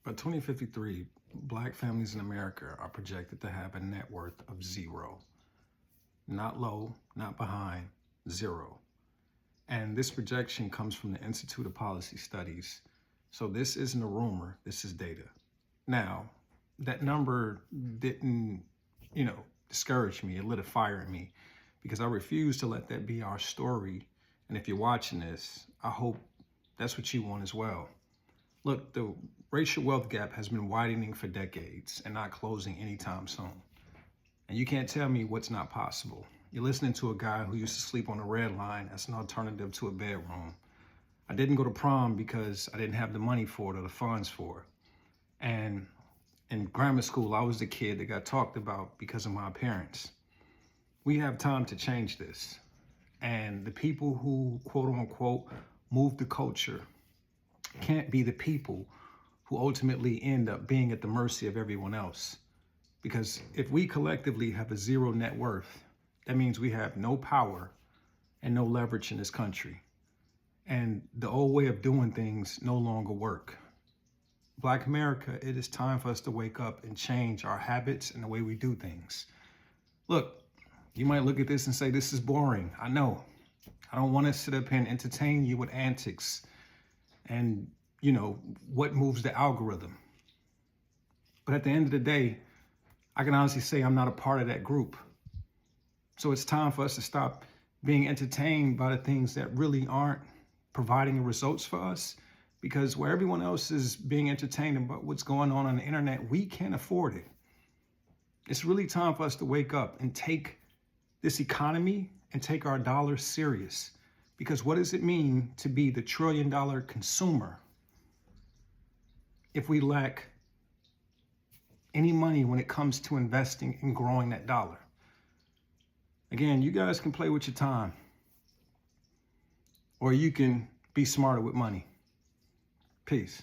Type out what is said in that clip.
By 2053, Black families in America are projected to have a net worth of zero. Not low, not behind, zero. And this projection comes from the Institute of Policy Studies. So this isn't a rumor, this is data. Now, that number didn't, discourage me. It lit a fire in me because I refuse to let that be our story. And if you're watching this, I hope that's what you want as well. Look, the racial wealth gap has been widening for decades and not closing anytime soon. And you can't tell me what's not possible. You're listening to a guy who used to sleep on a red line as an alternative to a bedroom. I didn't go to prom because I didn't have the money for it or the funds for it. And in grammar school, I was the kid that got talked about because of my appearance. We have time to change this. And the people who, quote unquote, move the culture can't be the people who ultimately end up being at the mercy of everyone else. Because if we collectively have a zero net worth, that means we have no power and no leverage in this country. And the old way of doing things no longer work. Black America, it is time for us to wake up and change our habits and the way we do things. Look, you might look at this and say, this is boring. I know. I don't want to sit up here and entertain you with antics and, what moves the algorithm. But at the end of the day, I can honestly say I'm not a part of that group. So it's time for us to stop being entertained by the things that really aren't providing results for us. Because where everyone else is being entertained about what's going on the internet, we can't afford it. It's really time for us to wake up and take this economy and take our dollars serious. Because what does it mean to be the trillion-dollar consumer if we lack any money when it comes to investing and growing that dollar? Again, you guys can play with your time, or you can be smarter with money. Peace.